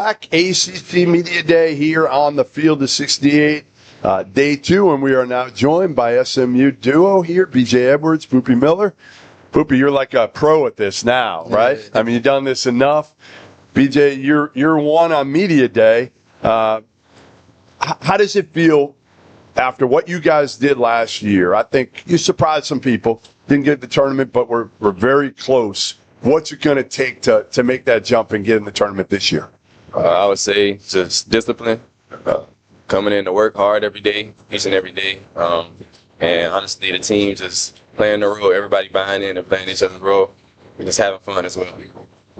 Back ACC Media Day here on the field of 68, day 2, and we are now joined by SMU duo here, BJ Edwards, Boopie Miller. Boopie, you're like a pro at this now, right? Yeah. I mean, you've done this enough. BJ, you're one on Media Day. How does it feel after what you guys did last year? I think you surprised some people. Didn't get the tournament, but we're very close. What's it going to take to make that jump and get in the tournament this year? I would say just discipline, coming in to work hard every day, each and every day. And honestly, the team just playing the role, everybody buying in and playing each other's role, and just having fun as well.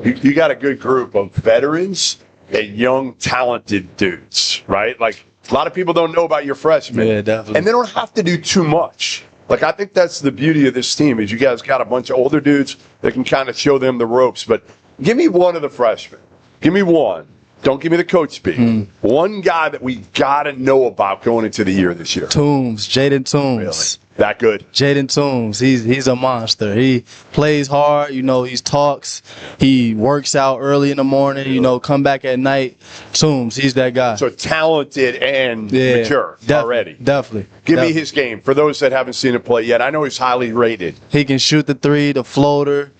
You got a good group of veterans and young, talented dudes, right? Like, a lot of people don't know about your freshmen. Yeah, definitely. And they don't have to do too much. Like, I think that's the beauty of this team is you guys got a bunch of older dudes that can kind of show them the ropes. But give me one of the freshmen. Give me one. Don't give me the coach speak. One guy that we got to know about going into the year this year. Jaden Toombs. Really? That good? Jaden Toombs. He's a monster. He plays hard. You know, he talks. He works out early in the morning. You know, come back at night. Toombs, he's that guy. So talented and mature already. Definitely. Give me his game for those that haven't seen him play yet. I know he's highly rated. He can shoot the three, the floater.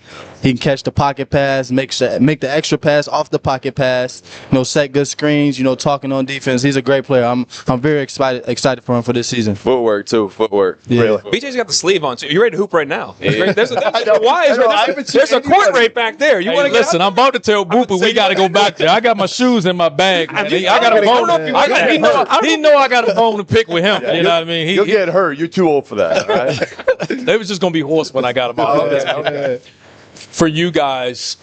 He can catch the pocket pass, make the extra pass off the pocket pass. You know, set good screens. You know, talking on defense. He's a great player. I'm very excited for him for this season. Footwork too. Footwork. Yeah. Really. BJ's got the sleeve on too. You're ready to hoop right now. Yeah. There's a court rate back there. You want to listen? I'm about to tell Boopie we got to go back there. I got my shoes in my bag. Man. I got a bone. He know I got a bone to pick with him. You know what I mean? You'll get hurt. You're too old for that. Right? They was just gonna be horse when I got him out. For you guys,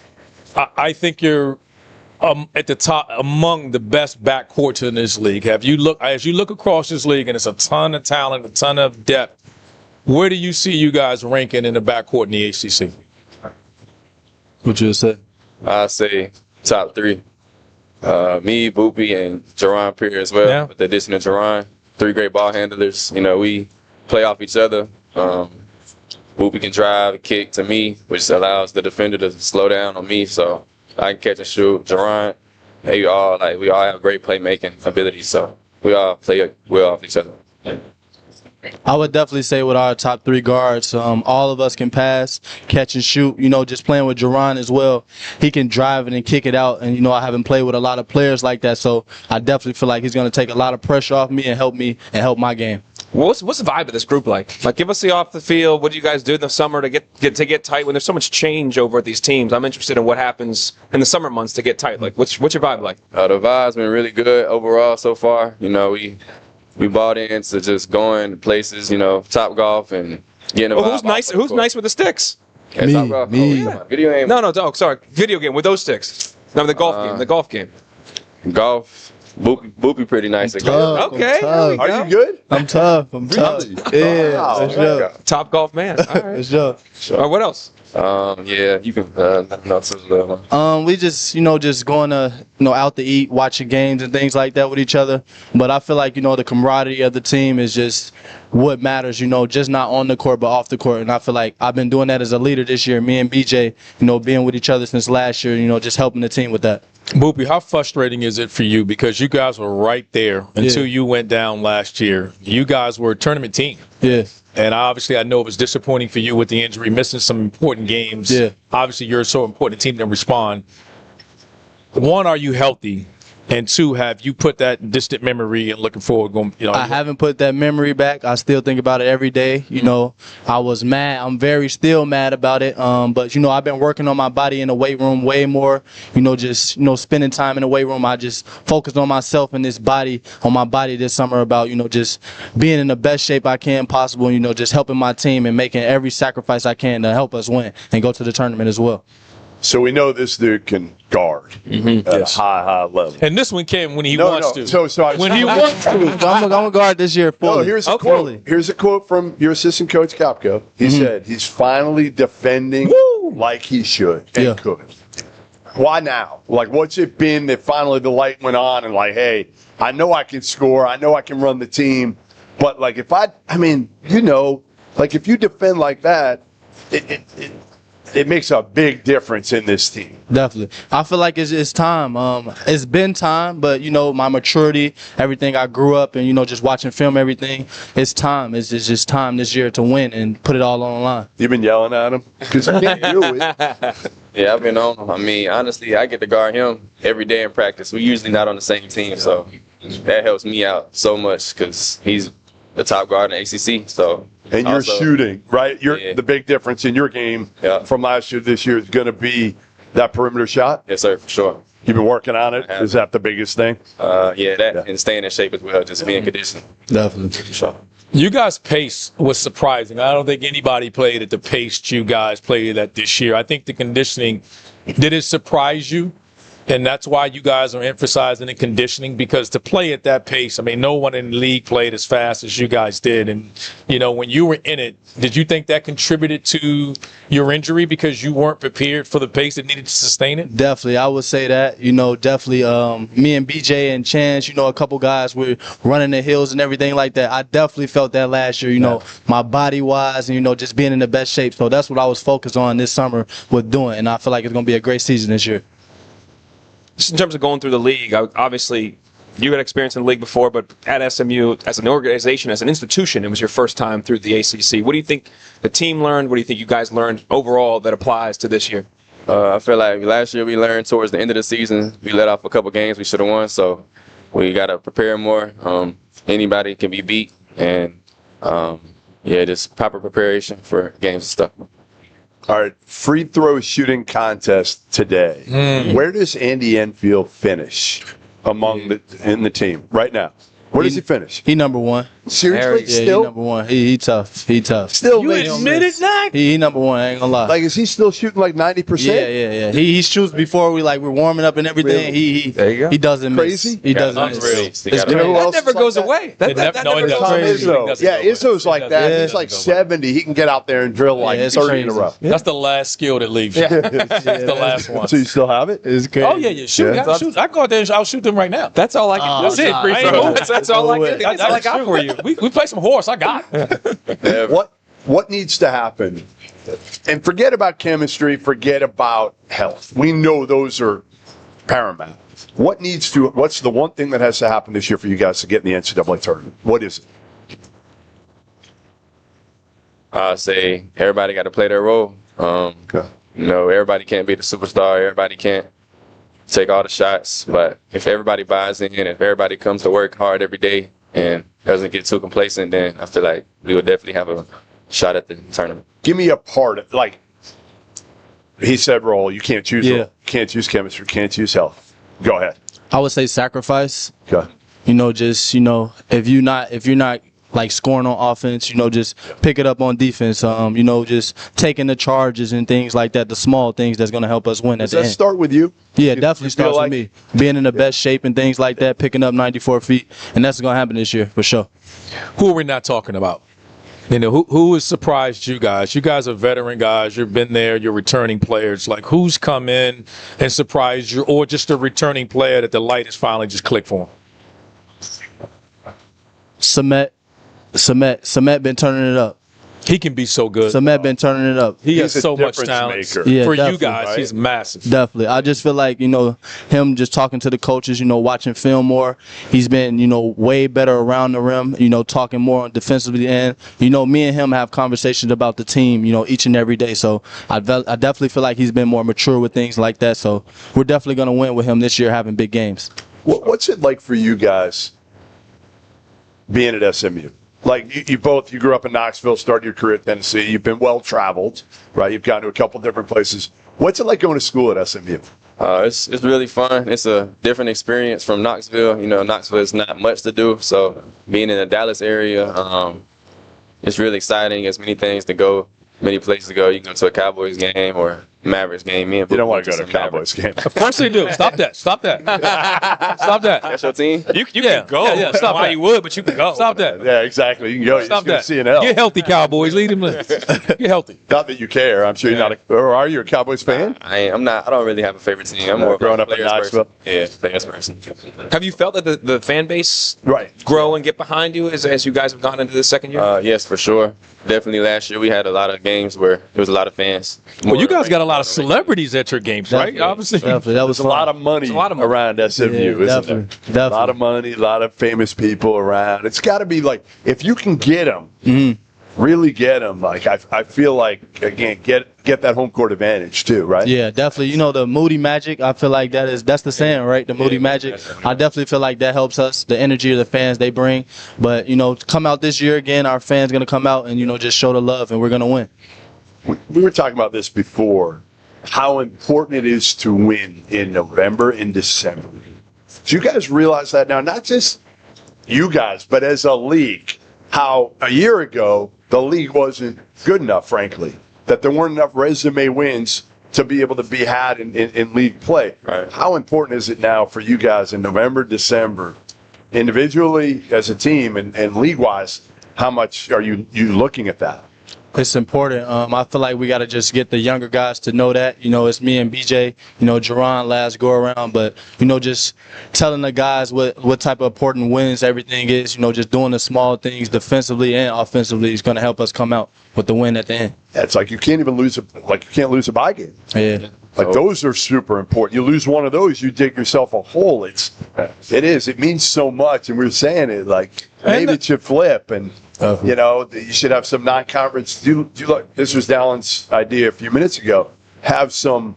I think you're at the top among the best backcourts in this league. As you look across this league, and it's a ton of talent, a ton of depth. Where do you see you guys ranking in the backcourt in the ACC? What you say? I say top 3. Me, Boopie, and Jerron Pierre as well. Yeah. With the addition of Jerron, 3 great ball handlers. You know, we play off each other. Boopie can drive a kick to me, which allows the defender to slow down on me, so I can catch and shoot. Jerron, we all have great playmaking abilities, so we all play well off each other. I would definitely say with our top 3 guards, all of us can pass, catch and shoot. You know, just playing with Jerron as well, he can drive it and kick it out. And, you know, I haven't played with a lot of players like that, so I definitely feel like he's going to take a lot of pressure off me and help my game. What's the vibe of this group like? Like, give us the off the field. What do you guys do in the summer to get tight when there's so much change over at these teams? I'm interested in what happens in the summer months to get tight. Like, what's your vibe like? The vibe's been really good overall so far. You know, we bought into just going places. You know, Topgolf and getting. Who's nice with the sticks? Yeah, Me. Video game. No. Sorry, video game with those sticks. No, the golf game. Golf. Boopie pretty nice at golf. Okay. Are you good? I'm tough. Yeah. Wow. Top golf man. All right. Sure. What else? Yeah, you can. We just going to, out to eat, watching games and things like that with each other. But I feel like, the camaraderie of the team is just what matters, just not on the court, but off the court. And I feel like I've been doing that as a leader this year. Me and BJ, being with each other since last year, just helping the team with that. Boopie, how frustrating is it for you? Because you guys were right there until you went down last year. You guys were a tournament team. Yeah. And obviously, I know it was disappointing for you with the injury, missing some important games. Yeah. Obviously, you're so important a team to respond. 1, are you healthy? And 2, have you put that in distant memory and looking forward? I haven't put that memory back. I still think about it every day. I was mad. I'm still mad about it. But I've been working on my body in the weight room way more. Just spending time in the weight room. I just focused on myself and on my body this summer about just being in the best shape I can possible. Just helping my team and making every sacrifice I can to help us win and go to the tournament as well. So we know this dude can guard at a high level. And this one came when he wants to. When he wants to. I'm going to guard this year fully. No, here's a quote. Here's a quote from your assistant coach, Kapko. He said he's finally defending like he should and could. Why now? Like, what's it been that finally the light went on and like, hey, I know I can score. I know I can run the team. But, like, if you defend like that, it makes a big difference in this team. Definitely. I feel like it's time. It's been time, but, you know, my maturity, everything I grew up and, you know, just watching film, everything, it's time. It's just time this year to win and put it all on the line. You've been yelling at him? Because he can't do it. Yeah, I've been on him. I mean, honestly, I get to guard him every day in practice. We're usually not on the same team, so that helps me out so much because he's the top guard in the ACC. So And you're also, shooting, right? Yeah. The big difference in your game Yeah. from last year to this year is going to be that perimeter shot. Yes, sir, for sure. You've been working on it. I have. Is that the biggest thing? Yeah, that and staying in shape as well, just being conditioned. Definitely. For sure. You guys' pace was surprising. I don't think anybody played at the pace you guys played at this year. I think the conditioning, did it surprise you? And that's why you guys are emphasizing the conditioning, because to play at that pace, I mean, no one in the league played as fast as you guys did. And, you know, when you were in it, did you think that contributed to your injury because you weren't prepared for the pace that needed to sustain it? Definitely, I would say that. You know, definitely. Me and BJ and Chance, you know, a couple guys were running the hills and everything like that. I definitely felt that last year. You know, my body wise, and you know, just being in the best shape. So that's what I was focused on this summer with doing, and I feel like it's gonna be a great season this year. Just in terms of going through the league, obviously you had experience in the league before, but at SMU, as an organization, as an institution, it was your first time through the ACC. What do you think the team learned? What do you think you guys learned overall that applies to this year? I feel like last year we learned towards the end of the season. We let off a couple games we should have won, so we got to prepare more. Anybody can be beat, and yeah, just proper preparation for games and stuff. All right, free throw shooting contest today. Where does Andy Enfield finish among in the team right now? Where does he finish? He number one. Seriously, Yeah, still? he number one. He tough. He tough. Still You makes- admit it, Mac? He number one. I ain't gonna lie. Like, is he still shooting like 90%? Yeah. He shoots before we're warming up and everything. Really? There you go. He doesn't Crazy? miss. He doesn't Unreal. miss. You It's gotta- You know who crazy. else That never is like goes that? away. No, it doesn't. Tom Crazy. Izzo. Doesn't Yeah, go away. Izzo's like that. Yeah. He's like 70. He can get out there and drill like Yeah, it's 30 in a crazy. row. That's the last skill that leaves you. That's the last one. So you still have it? It's crazy. Oh, yeah. Shoot. Yeah. I shoot. I go out there and I'll shoot them right now. That's all I can. That's it. nah, Free I ain't throw. moving. That's all I can. That's all I got for you. We play some horse. I got it. What needs to happen? And forget about chemistry, forget about health. We know those are paramount. What's the one thing that has to happen this year for you guys to get in the NCAA tournament? What is it? I say everybody got to play their role. Okay. You know, everybody can't be the superstar. Everybody can't take all the shots. But if everybody buys in, if everybody comes to work hard every day and doesn't get too complacent, then I feel like we would definitely have a shot at the tournament. Give me a part of, like, he said role. You can't choose Yeah. role. Can't choose chemistry. Can't choose health. Go ahead. I would say sacrifice. Okay. You know, just if you're not like scoring on offense, you know, just pick it up on defense. You know, just taking the charges and things like that, the small things that's gonna help us win at Does the that end. start with you? Yeah, definitely you feel starts like- with me. Being in the best shape and things like that, picking up 94 feet, and that's gonna happen this year for sure. Who are we not talking about? You know, who has surprised you guys? You guys are veteran guys. You've been there. You're returning players. Like, who's come in and surprised you, or just a returning player that the light has finally just clicked for him? Samet been turning it up. He can be so good. Samet been turning it up. He He's has a so much difference talent. maker. Yeah, For you definitely, guys, right? he's massive. Definitely. I just feel like, you know, him just talking to the coaches, you know, watching film more. He's been, you know, way better around the rim, you know, talking more on defensively. And, you know, me and him have conversations about the team, you know, each and every day. So I definitely feel like he's been more mature with things like that. So we're definitely going to win with him this year having big games. What's it like for you guys being at SMU? Like, you grew up in Knoxville, started your career at Tennessee. You've been well-traveled, right? You've gone to a couple different places. What's it like going to school at SMU? It's really fun. It's a different experience from Knoxville. You know, Knoxville is not much to do, so being in the Dallas area, it's really exciting. There's many things to go, many places to go. You can go to a Cowboys game or Mavericks game. Me and You don't Boopie want to go to a some Cowboys game. Of course they do. Stop that. Stop that. Stop that. That's your team? You Yeah, can go. yeah, stop Why that. you would, but you can go. Stop that. Yeah, exactly. You can go. Stop You're that. just going to CNL. Get healthy, Cowboys. Lead them. Get healthy. Not that you care. I'm sure you're not. Or are you a Cowboys fan? I'm not. I don't really have a favorite team. I'm more of a Growing up in players Knoxville? person. Yeah, players person. Have you felt that the fan base Right. grow and get behind you as you guys have gone into the second year? Yes, for sure. Definitely last year we had a lot of games where there was a lot of fans. Well, you guys got a lot of celebrities at your games, right? Definitely. Obviously. Definitely. That was There's a lot of money around SMU, isn't definitely, there? definitely. A lot of money, a lot of famous people around. It's got to be like, if you can get them, really get them. Like I feel like, again, get that home court advantage too, right? Yeah, definitely. You know, the Moody Magic, I feel like that's the saying, right? The Moody Magic. I definitely feel like that helps us, the energy of the fans they bring. But, you know, come out this year again, our fans going to come out and, you know, just show the love, and we're going to win. We were talking about this before, how important it is to win in November and December. Do you guys realize that now? Not just you guys, but as a league, how a year ago the league wasn't good enough, frankly, that there weren't enough resume wins to be able to be had in league play. Right. How important is it now for you guys in November, December, individually as a team and league-wise? How much are you looking at that? It's important. I feel like we got to just get the younger guys to know that. You know, it's me and BJ, you know, Jerron last go around. But, you know, just telling the guys what type of important wins everything is, you know, just doing the small things defensively and offensively is going to help us come out with the win at the end. It's like you can't even lose you can't lose a bye game. Yeah. Like those are super important. You lose one of those, you dig yourself a hole. It means so much. And we were saying it like maybe it should flip and you know, you should have some non-conference. This was Dallin's idea a few minutes ago. Have some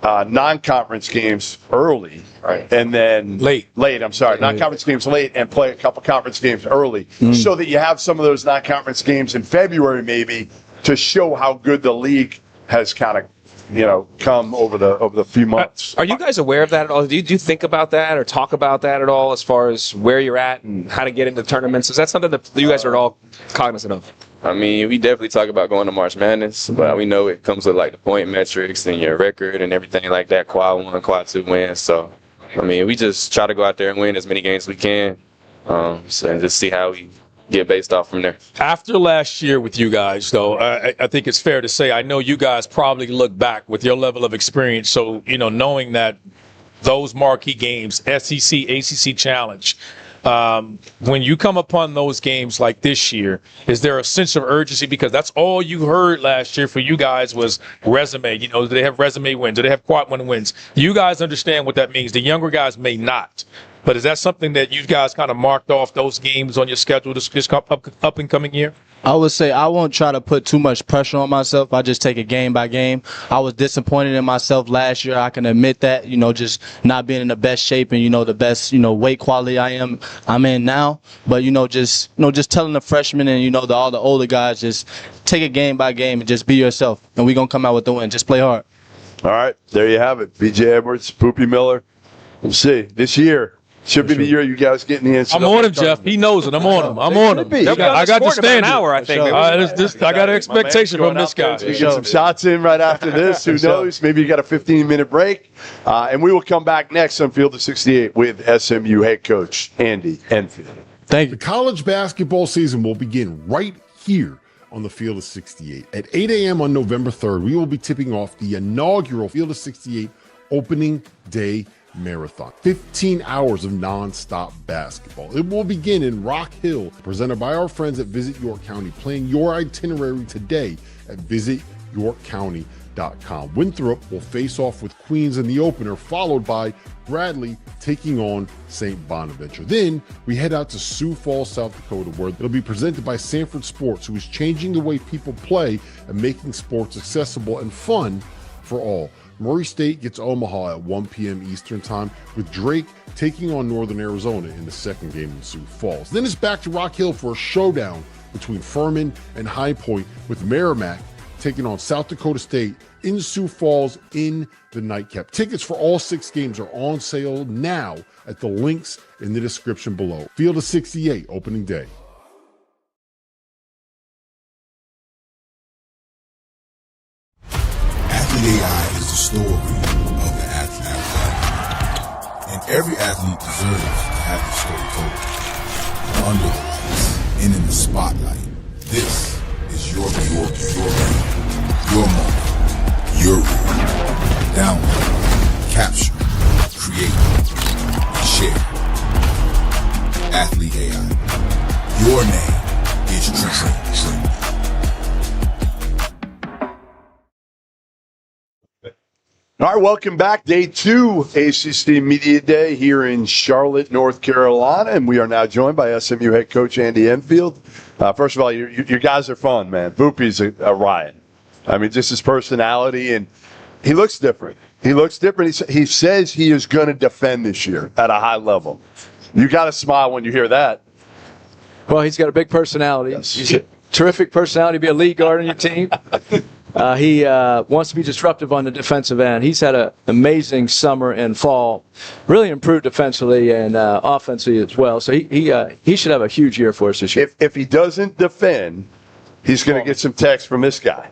non-conference games early, Right. and then Late. I'm sorry, non-conference games late, and play a couple conference games early, so that you have some of those non-conference games in February, maybe, to show how good the league has kind of, you know, come over the few months. Are you guys aware of that at all? Do you think about that or talk about that at all as far as where you're at and how to get into tournaments? Is that something that you guys are all cognizant of? I mean, we definitely talk about going to March Madness, but we know it comes with like the point metrics and your record and everything like that, quad 1, quad 2 wins. So, I mean, we just try to go out there and win as many games as we can, and just see how we get based off from there. After last year with you guys, though, I think it's fair to say, I know you guys probably look back with your level of experience. So, you know, knowing that those marquee games, SEC, ACC Challenge, when you come upon those games like this year, is there a sense of urgency? Because that's all you heard last year for you guys was resume. You know, do they have resume wins? Do they have quad 1 wins? You guys understand what that means. The younger guys may not. But is that something that you guys kind of marked off those games on your schedule this up and coming year? I would say I won't try to put too much pressure on myself. I just take it game by game. I was disappointed in myself last year. I can admit that, you know, just not being in the best shape and, you know, the best, you know, weight quality I'm in now. But, just telling the freshmen and, you know, all the older guys, just take it game by game and just be yourself. And we're going to come out with the win. Just play hard. All right, there you have it. BJ Edwards, Boopie Miller. We'll see. This year should be the year you guys get in the NCAA. I'm on him, Jeff. He knows it. I'm on him. I'm on him. I got the standard. An hour, I think. I got an expectation from this guy. We get some shots in right after this. Who knows? Maybe you got a 15-minute break. And we will come back next on Field of 68 with SMU head coach Andy Enfield. Thank you. The college basketball season will begin right here on the Field of 68. At 8 a.m. on November 3rd, we will be tipping off the inaugural Field of 68 opening day marathon. 15 hours of non-stop basketball. It will begin in Rock Hill, presented by our friends at Visit York County. Plan your itinerary today at visityorkcounty.com. Winthrop will face off with Queens in the opener, followed by Bradley taking on St. Bonaventure. Then we head out to Sioux Falls, South Dakota, where it'll be presented by Sanford Sports, who is changing the way people play and making sports accessible and fun for all. Murray State gets Omaha at 1 p.m. Eastern Time, with Drake taking on Northern Arizona in the second game in Sioux Falls. Then it's back to Rock Hill for a showdown between Furman and High Point, with Merrimack taking on South Dakota State in Sioux Falls in the nightcap. Tickets for all 6 games are on sale now at the links in the description below. Field of 68, opening day. Athlete AI is the story of the athlete. And every athlete deserves to have the story told. Under the lights and in the spotlight, this is your moment, your rule. Download, capture, create, share. Athlete AI. Your name is True. All right, welcome back. Day 2, ACC Media Day here in Charlotte, North Carolina, and we are now joined by SMU head coach Andy Enfield. First of all, your guys are fun, man. Boopie's a riot. I mean, just his personality, and he looks different. He looks different. He says he is going to defend this year at a high level. You got to smile when you hear that. Well, he's got a big personality. Yes. He's a terrific personality to be a lead guard on your team. He wants to be disruptive on the defensive end. He's had an amazing summer and fall, really improved defensively and offensively as well. So he should have a huge year for us this year. If he doesn't defend, he's going to get some text from this guy.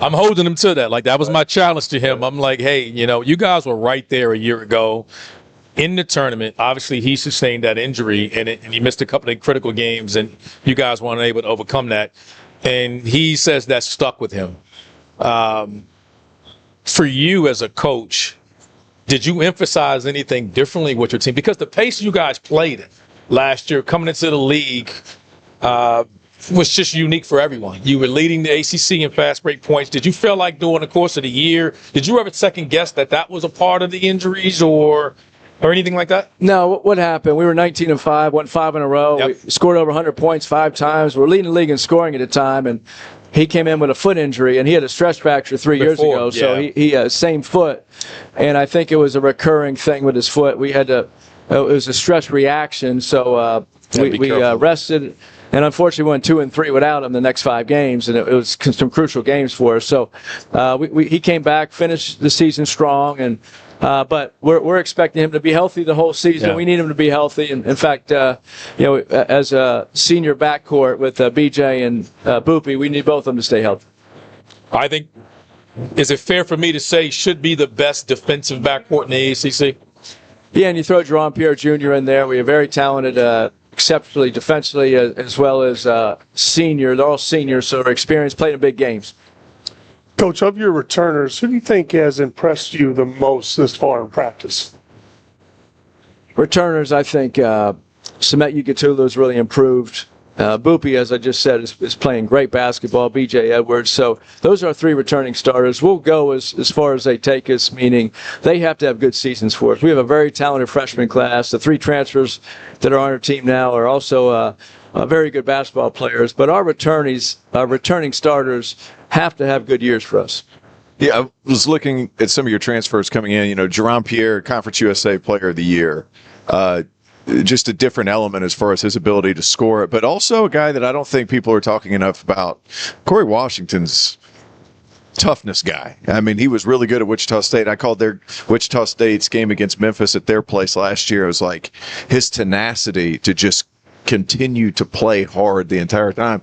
I'm holding him to that. Like, that was my challenge to him. I'm like, hey, you guys were right there a year ago in the tournament. Obviously, he sustained that injury, and he missed a couple of critical games, and you guys weren't able to overcome that. And he says that stuck with him. For you as a coach, did you emphasize anything differently with your team? Because the pace you guys played last year coming into the league was just unique for everyone. You were leading the ACC in fast break points. Did you feel like during the course of the year, did you ever second guess that was a part of the injuries or anything like that? No, what happened? We were 19-5, won 5 in a row. Yep. We scored over 100 points 5 times. We're leading the league in scoring at the time, and he came in with a foot injury, and he had a stress fracture 3 years ago. So he same foot, and I think it was a recurring thing with his foot. We had to. It was a stress reaction, so we rested. And unfortunately, we went 2 and 3 without him the next 5 games, and it was some crucial games for us. So he came back, finished the season strong, and but we're expecting him to be healthy the whole season. Yeah. We need him to be healthy. And in fact, as a senior backcourt with BJ and Boopie, we need both of them to stay healthy. I think, is it fair for me to say should be the best defensive backcourt in the ACC? Yeah, and you throw Jerome Pierre Jr. in there. We have very talented, exceptionally defensively, as well as senior. They're all seniors, so they're experienced, playing in big games. Coach, of your returners, who do you think has impressed you the most this far in practice? Returners, I think Samet Yukatulu has really improved. Boopie, as I just said, is playing great basketball. BJ Edwards. So those are our 3 returning starters. We'll go as far as they take us, meaning they have to have good seasons for us. We have a very talented freshman class. The 3 transfers that are on our team now are also very good basketball players. But our returning starters have to have good years for us. Yeah, I was looking at some of your transfers coming in. Jerome Pierre, Conference USA Player of the Year. Just a different element as far as his ability to score it, but also a guy that I don't think people are talking enough about. Corey Washington's toughness guy. I mean, he was really good at Wichita State. I called their Wichita State's game against Memphis at their place last year. It was like his tenacity to just continue to play hard the entire time.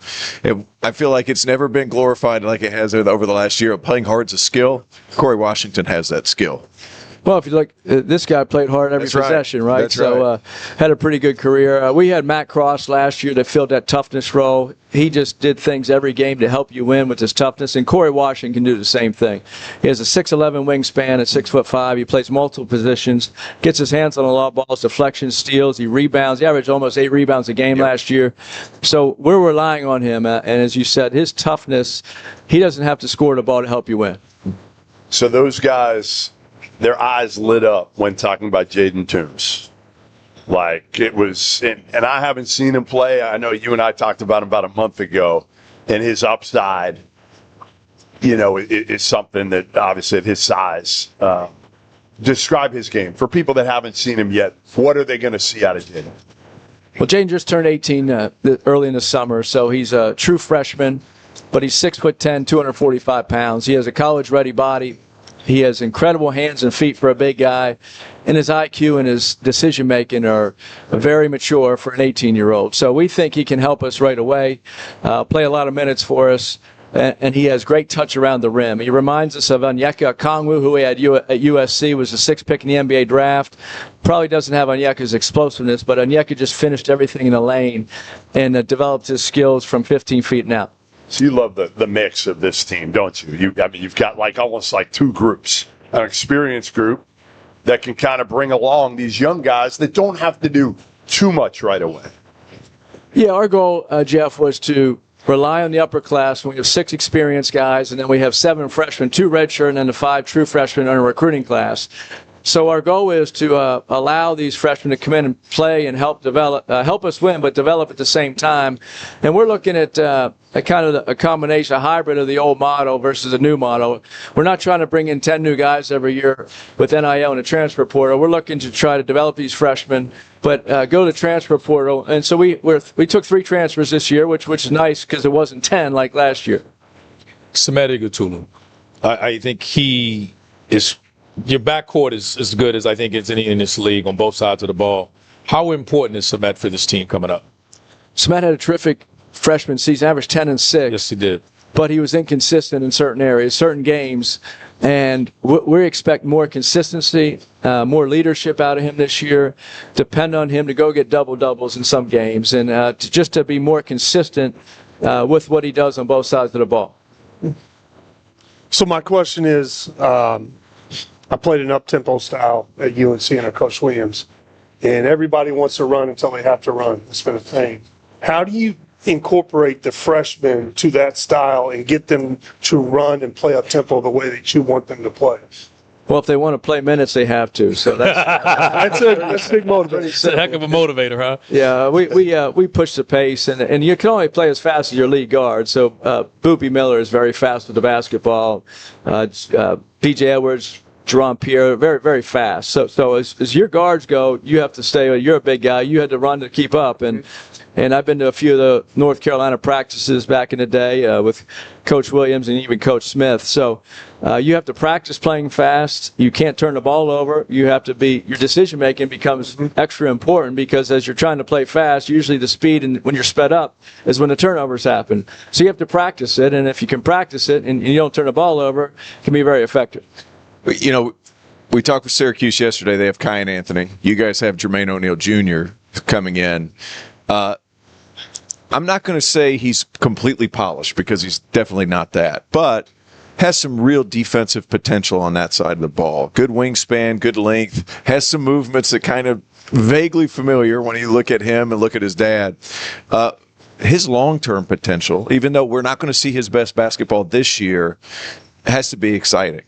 I feel like it's never been glorified like it has over the last year. Playing hard is a skill. Corey Washington has that skill. Well, if you look, this guy played hard every possession, right? That's right. Had a pretty good career. We had Matt Cross last year that filled that toughness role. He just did things every game to help you win with his toughness, and Corey Washington can do the same thing. He has a 6'11" wingspan at 6'5". He plays multiple positions, gets his hands on a lot of balls, deflections, steals, he rebounds. He averaged almost 8 rebounds a game last year. So we're relying on him, and as you said, his toughness, he doesn't have to score the ball to help you win. So those guys, their eyes lit up when talking about Jaden Toombs. Like, it was, and I haven't seen him play. I know you and I talked about him about a month ago, and his upside, is something that obviously at his size. Describe his game. For people that haven't seen him yet, what are they going to see out of Jaden? Well, Jaden just turned 18 early in the summer, so he's a true freshman, but he's 6'10", 245 pounds. He has a college-ready body. He has incredible hands and feet for a big guy, and his IQ and his decision-making are very mature for an 18-year-old. So we think he can help us right away, play a lot of minutes for us, and he has great touch around the rim. He reminds us of Onyeka Okongwu, who we had at USC, was the 6th pick in the NBA draft. Probably doesn't have Onyeka's explosiveness, but Onyeka just finished everything in the lane and developed his skills from 15 feet and out. So you love the mix of this team, don't you? You've got almost like 2 groups. An experienced group that can kind of bring along these young guys that don't have to do too much right away. Yeah, our goal, Jeff, was to rely on the upper class. We have 6 experienced guys, and then we have 7 freshmen, 2 redshirt, and then the 5 true freshmen in our recruiting class. So our goal is to allow these freshmen to come in and play and help us win, but develop at the same time. And we're looking at a kind of a combination, a hybrid of the old model versus a new model. We're not trying to bring in 10 new guys every year with NIL and a transfer portal. We're looking to try to develop these freshmen, but go to the transfer portal. And so we took 3 transfers this year, which is nice because it wasn't 10 like last year. Samedi Gatulu. I think he is. Your backcourt is as good as I think it's any in this league on both sides of the ball. How important is Samet for this team coming up? Samet had a terrific freshman season, averaged 10 and 6. Yes, he did. But he was inconsistent in certain areas, certain games, and we expect more consistency, more leadership out of him this year. Depend on him to go get double-doubles in some games, and to be more consistent with what he does on both sides of the ball. So my question is, I played an up-tempo style at UNC under Coach Williams, and everybody wants to run until they have to run. It's been a thing. How do you incorporate the freshmen to that style and get them to run and play up-tempo the way that you want them to play? Well, if they want to play minutes, they have to. So that's a big motivator. It's a heck of a motivator, huh? Yeah, we push the pace, and you can only play as fast as your lead guard. So Boopie Miller is very fast with the basketball. P.J. Edwards, Jerome Pierre, very, very fast. So as your guards go, you have to stay. You're a big guy. You had to run to keep up. And I've been to a few of the North Carolina practices back in the day with Coach Williams and even Coach Smith. So you have to practice playing fast. You can't turn the ball over. You have to your decision making becomes extra important because as you're trying to play fast, usually the speed and when you're sped up is when the turnovers happen. So you have to practice it. And if you can practice it and you don't turn the ball over, it can be very effective. You know, we talked with Syracuse yesterday. They have Kyan Anthony. You guys have Jermaine O'Neal Jr. coming in. I'm not going to say he's completely polished because he's definitely not that, but has some real defensive potential on that side of the ball. Good wingspan, good length, has some movements that kind of vaguely familiar when you look at him and look at his dad. His long-term potential, even though we're not going to see his best basketball this year, has to be exciting.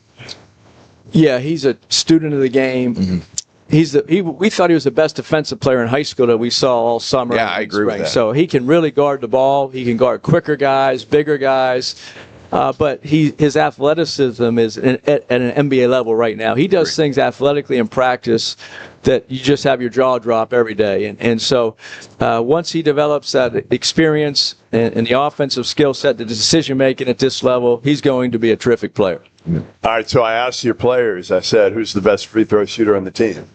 Yeah, he's a student of the game. Mm-hmm. We thought he was the best defensive player in high school that we saw all summer. Yeah, I agree with that. So he can really guard the ball. He can guard quicker guys, bigger guys. But his athleticism is at an NBA level right now. He does things athletically in practice that you just have your jaw drop every day. And so once he develops that experience and the offensive skill set, the decision making at this level, he's going to be a terrific player. All right, so I asked your players, I said, who's the best free throw shooter on the team?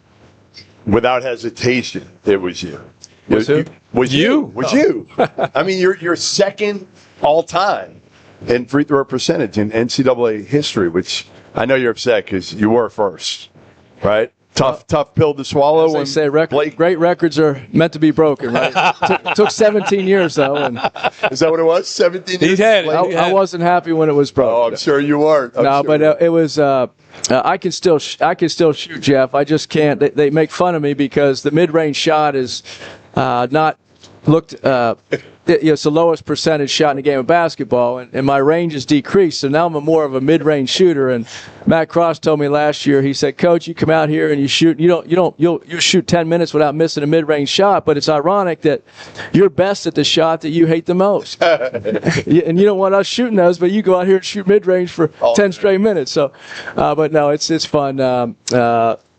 Without hesitation, it was you. Was who? Was you. I mean, you're second all time in free throw percentage in NCAA history, which I know you're upset because you were first, right? Tough pill to swallow. As they say, great records are meant to be broken, right? Took 17 years, though. And is that what it was? 17 years? I wasn't happy when it was broken. Oh, I'm sure you weren't. It was. I can still shoot, Jeff. I just can't. They make fun of me because the mid-range shot is not looked. It's the lowest percentage shot in the game of basketball, and my range has decreased. So now I'm more of a mid-range shooter. And Matt Cross told me last year, he said, "Coach, you come out here and you shoot. You'll shoot 10 minutes without missing a mid-range shot. But it's ironic that you're best at the shot that you hate the most, and you don't want us shooting those, but you go out here and shoot mid-range for 10 straight minutes. So, but no, it's fun."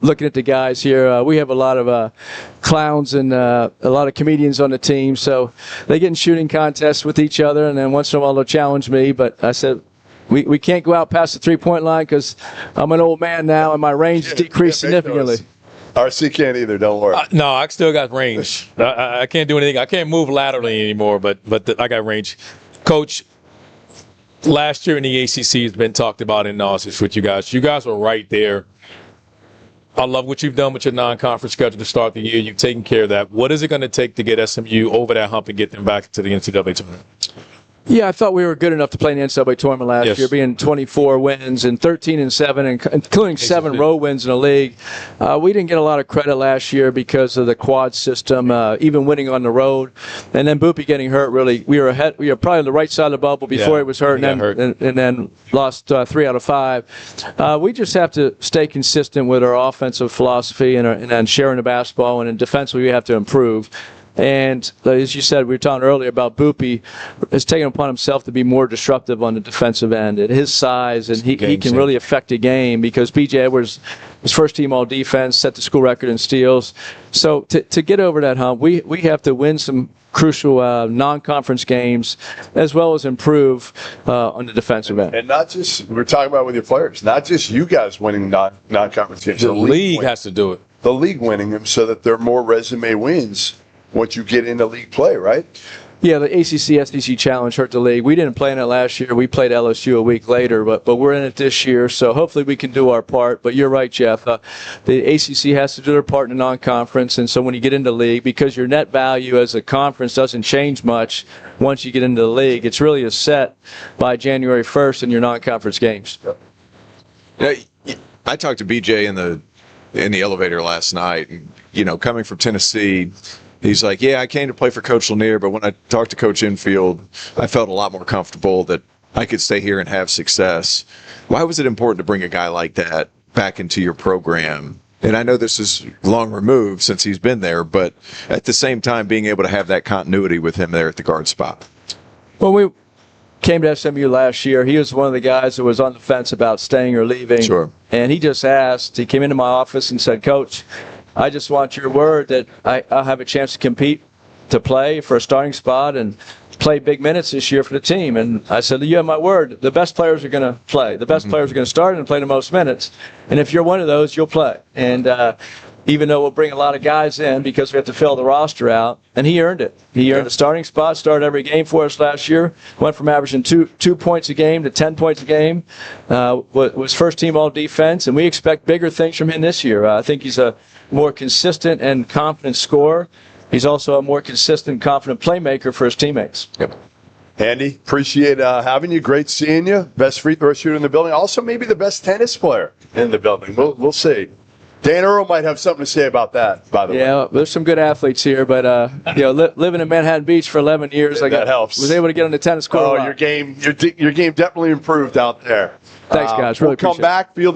Looking at the guys here, we have a lot of clowns and a lot of comedians on the team, so they get in shooting contests with each other, and then once in a while they'll challenge me. But I said, we can't go out past the three-point line because I'm an old man now and my range has decreased significantly. RC can't either. Don't worry. No, I still got range. I can't do anything. I can't move laterally anymore, but I got range. Coach, last year in the ACC has been talked about in nauseous with you guys. You guys were right there. I love what you've done with your non-conference schedule to start the year. You've taken care of that. What is it going to take to get SMU over that hump and get them back to the NCAA tournament? Yeah, I thought we were good enough to play in the NCAA tournament last year, being 24 wins and 13-7, and including 7 road wins in the league. We didn't get a lot of credit last year because of the quad system, even winning on the road, and then Boopie getting hurt. Really, we were ahead. We were probably on the right side of the bubble before he was hurt, and then lost 3 out of 5. We just have to stay consistent with our offensive philosophy and sharing the basketball, and in defensively we have to improve. And as you said, we were talking earlier about Boopie has taken upon himself to be more disruptive on the defensive end at his size, and he can really affect a game because B.J. Edwards was first team all defense, set the school record in steals. So to get over that hump, we have to win some crucial non-conference games as well as improve on the defensive end. And not just, we're talking about with your players, not just you guys winning non-conference games. The league has to do it. The league winning them so that they're more resume wins once you get into league play, right? Yeah, the ACC SEC Challenge hurt the league. We didn't play in it last year. We played LSU a week later, but we're in it this year, so hopefully we can do our part. But you're right, Jeff. The ACC has to do their part in the non-conference, and so when you get into league, because your net value as a conference doesn't change much once you get into the league, it's really a set by January 1st in your non-conference games. I talked to BJ in the elevator last night, and, coming from Tennessee, he's like, yeah, I came to play for Coach Lanier, but when I talked to Coach Enfield, I felt a lot more comfortable that I could stay here and have success. Why was it important to bring a guy like that back into your program? And I know this is long removed since he's been there, but at the same time, being able to have that continuity with him there at the guard spot. Well, we came to SMU last year. He was one of the guys that was on the fence about staying or leaving. Sure. And he just asked, he came into my office and said, Coach, I just want your word that I'll have a chance to compete, to play for a starting spot and play big minutes this year for the team. And I said, you have my word. The best players are going to play. The best players are going to start and play the most minutes. And if you're one of those, you'll play. And even though we'll bring a lot of guys in because we have to fill the roster out, and he earned it. He earned a starting spot, started every game for us last year, went from averaging two points a game to 10 points a game, was first team all defense, and we expect bigger things from him this year. I think he's a more consistent and confident scorer. He's also a more consistent, confident playmaker for his teammates. Yep. Andy, appreciate having you. Great seeing you. Best free throw shooter in the building. Also, maybe the best tennis player in the building. We'll see. Dan Earl might have something to say about that, by the way. Yeah, there's some good athletes here, but living in Manhattan Beach for 11 years, that helps. Was able to get on the tennis court. Oh, your game definitely improved out there. Thanks, guys. Really we'll come appreciate it. back. Field